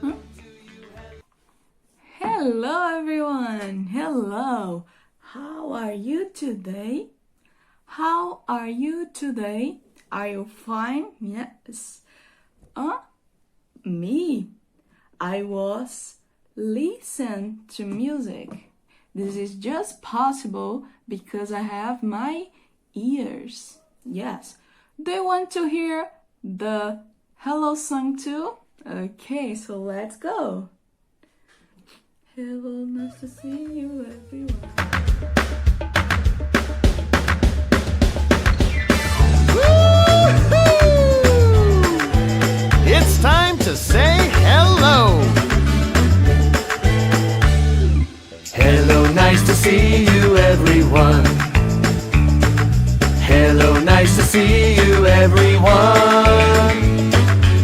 Huh? Hello everyone. Hello. How are you today? How are you today? Are you fine? Yes. Me. I was listen to music. This is just possible because I have my ears. Yes. Do you want to hear the hello song too? Okay, so let's go. Hello, nice to see you, everyone. It's time to say hello. Hello, nice to see you, everyone. Hello, nice to see you, everyone.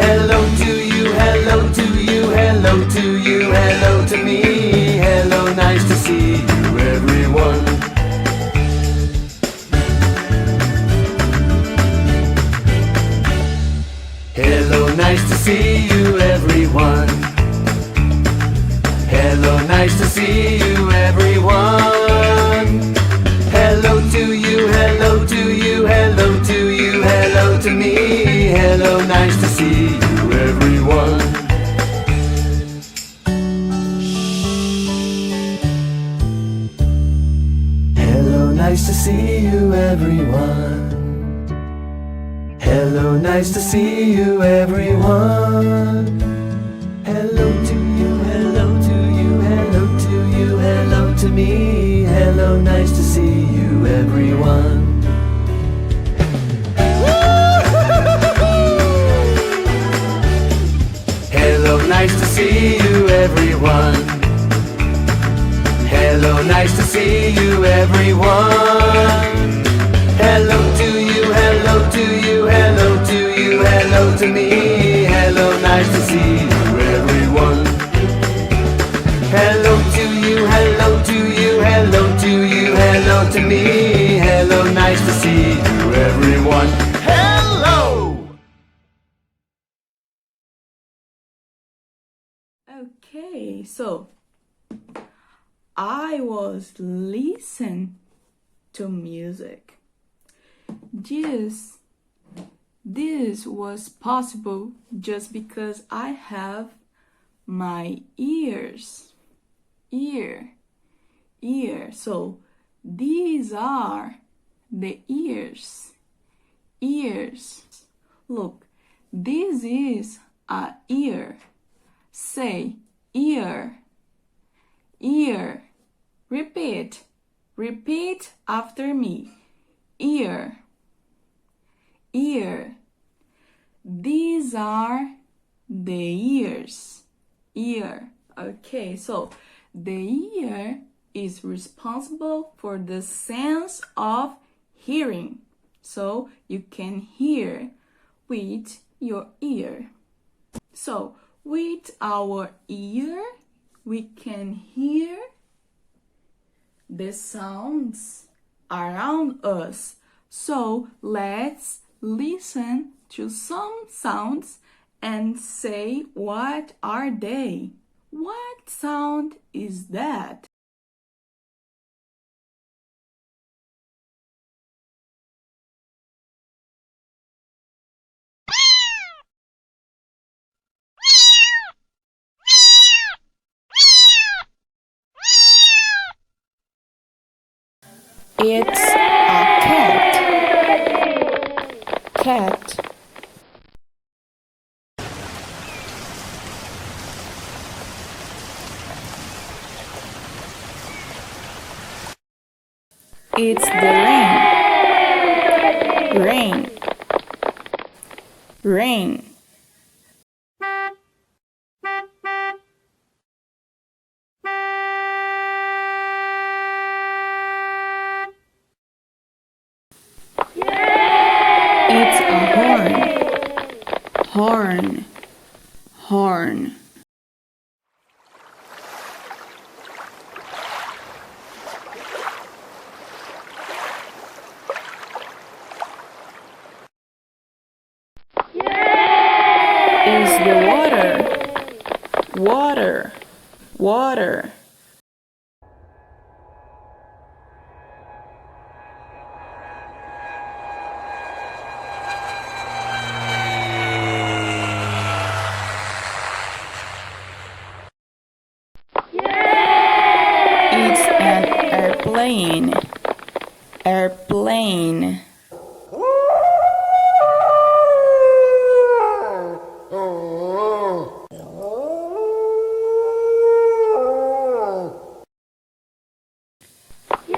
Hello to you, hello to you, hello to you, hello to me. Hello, nice to see you, everyone. Hello, nice to see you, everyone. Hello, nice to see you, everyone. Hello to you, hello to you, hello to you, hello to me. Hello, nice to see you, everyone. Hello, nice to see you, everyone. Hello, nice to see you, everyone. Hello to you, hello to you, hello to you, hello to me. Hello, nice to see you, everyone. Hello, nice to see you, everyone. Hello, nice to see you, everyone. Hello to you, hello to you, hello to you, hello to me. Hello, nice to see you, everyone. Hello to you, hello to you, hello to you, hello to me. Hello, nice to see you, everyone. Hello! Okay, so I was listening to music. This was possible just because I have my ears. Ear. So these are the ears. Ears. Look, this is a ear. Say ear. Ear. Repeat. Repeat after me. Ear. Ear. These are the ears. Ear. Okay, so the ear is responsible for the sense of hearing. So you can hear with your ear. So with our ear, we can hear the sounds around us. So let's listen to some sounds and say what are they? What sound is that? It's a cat. Cat. It's the rain. Rain. Rain. It's a horn. Horn. Horn. the water, water, water. It's an airplane, airplane.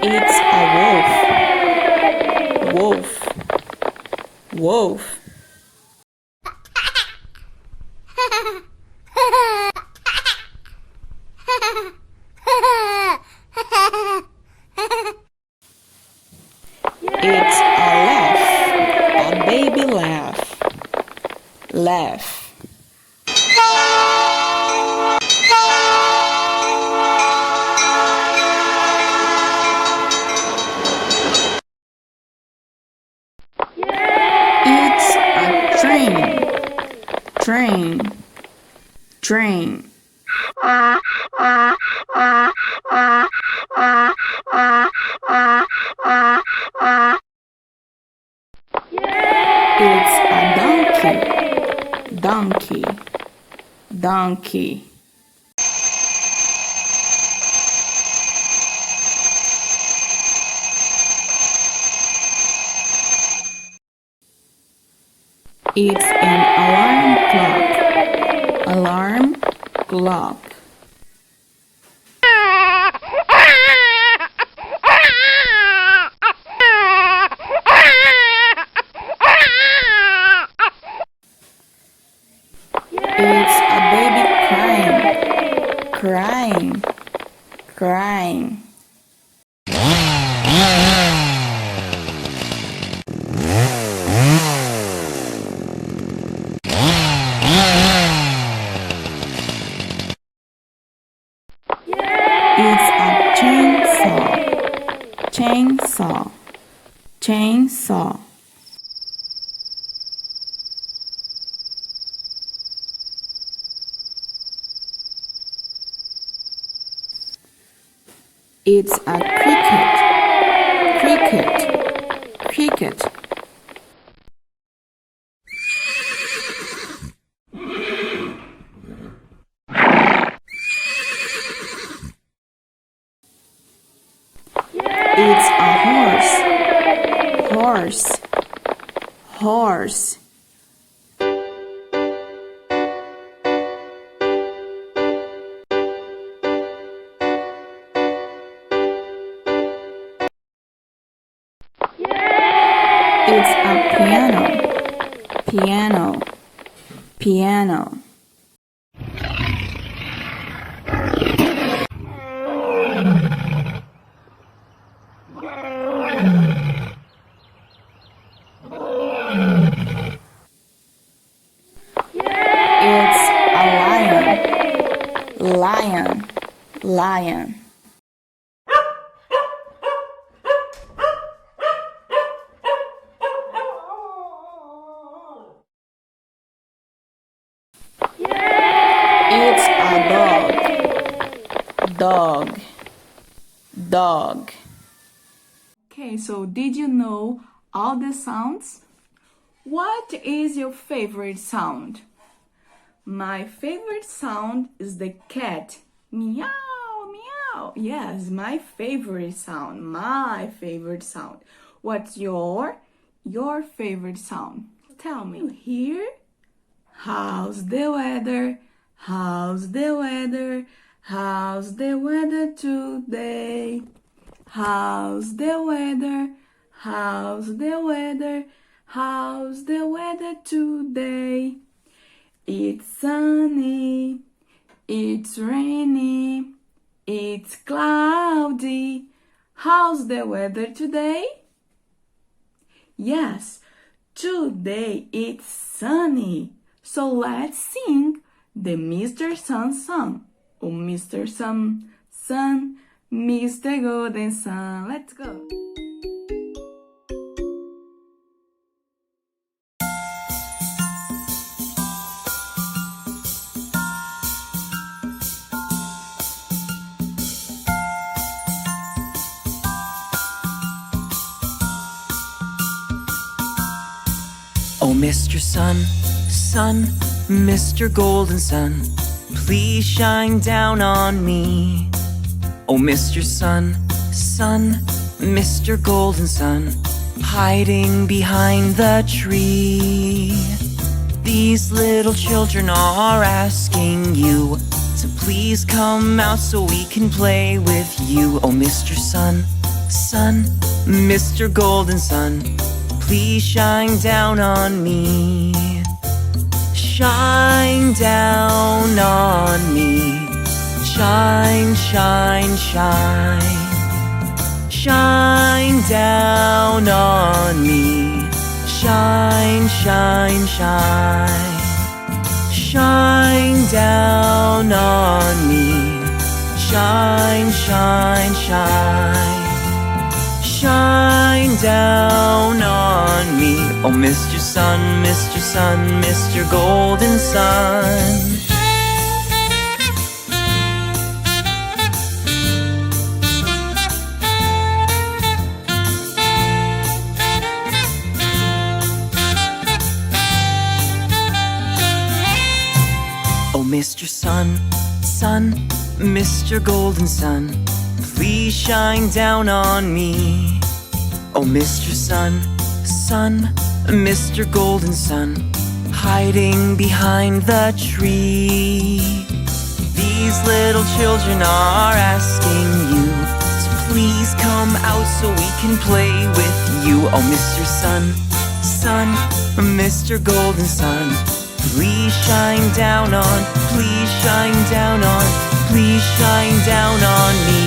It's a wolf, wolf, wolf. It's a laugh, a baby laugh, laugh. It's a train, train. It's a donkey, donkey. It's an alarm clock. It's a baby crying, crying. It's a chainsaw. It's a cricket. It's a horse. It's a piano. It's a lion. It's a dog. Okay, so did you know all the sounds? What is your favorite sound? My favorite sound is the cat. Meow, meow. Yes, my favorite sound. What's your favorite sound? Tell me. Here? How's the weather? How's the weather? How's the weather today? How's the weather? How's the weather? How's the weather today? It's sunny, it's rainy, it's cloudy. How's the weather today? Yes, today it's sunny. So let's sing the Mr. Sun song. Oh, Mr. Sun, Mr. Golden Sun. Let's go. Mr. Sun, Sun, Mr. Golden Sun, please shine down on me. Oh, Mr. Sun, Sun, Mr. Golden Sun, hiding behind the tree. These little children are asking you to please come out so we can play with you. Oh, Mr. Sun, Sun, Mr. Golden Sun, please shine down on me. Shine down on me. Shine, shine, shine. Shine down on me. Shine, shine, shine. Shine down on me. Shine, shine, shine. Shine down on me. Oh, Mr. Sun, Mr. Sun, Mr. Golden Sun. Oh, Mr. Sun, Sun, Mr. Golden Sun, please shine down on me. Oh, Mr. Sun, Sun, Mr. Golden Sun, hiding behind the tree. These little children are asking you to please come out so we can play with you. Oh, Mr. Sun, Sun, Mr. Golden Sun, please shine down on, please shine down on, please shine down on me.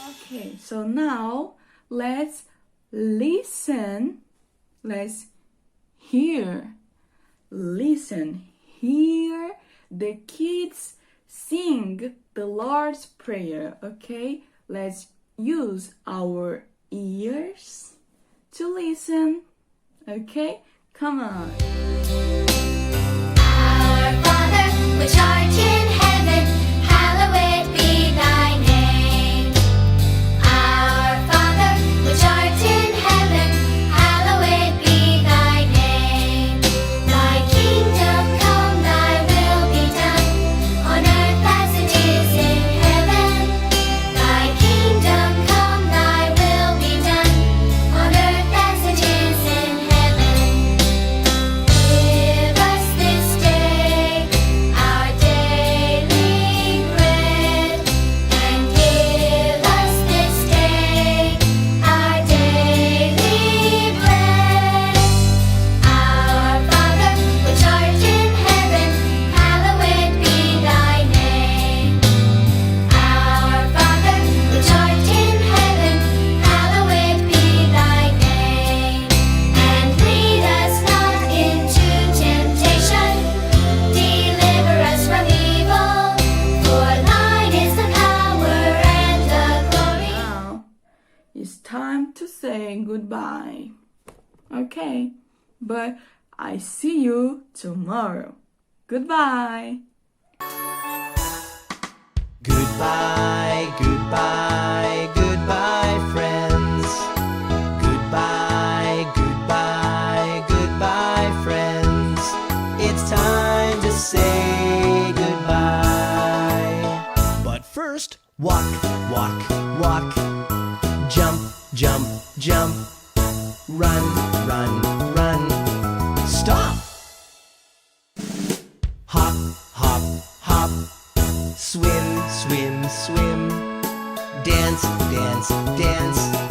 Okay, so now let's listen. Let's hear. Listen. Hear the kids sing the Lord's Prayer. Okay, let's use our ears to listen. Okay, come on. Our Father, which art in heaven, hallowed be thy name. Our Father, which art in heaven, hallowed be thy name. Thy kingdom come, thy will be done, on earth as it is in heaven. Thy kingdom come, thy will be done, on earth as it is in heaven. Give us this day our daily bread, and give us this day our daily bread. Our Father, which art in heaven, hallowed be thy name. Our Father, which art in heaven, hallowed be thy name. And lead us not into temptation, deliver us from evil. For thine is the power and the glory. Now it's time to say goodbye. Okay, but I see you tomorrow. Goodbye. Goodbye, goodbye, goodbye, friends. Goodbye, goodbye, goodbye, friends. It's time to say goodbye. But first, walk, walk, walk. Jump, jump, jump. Run, run, run. Stop. Hop, hop, hop. Swim, swim, swim. Dance, dance, dance.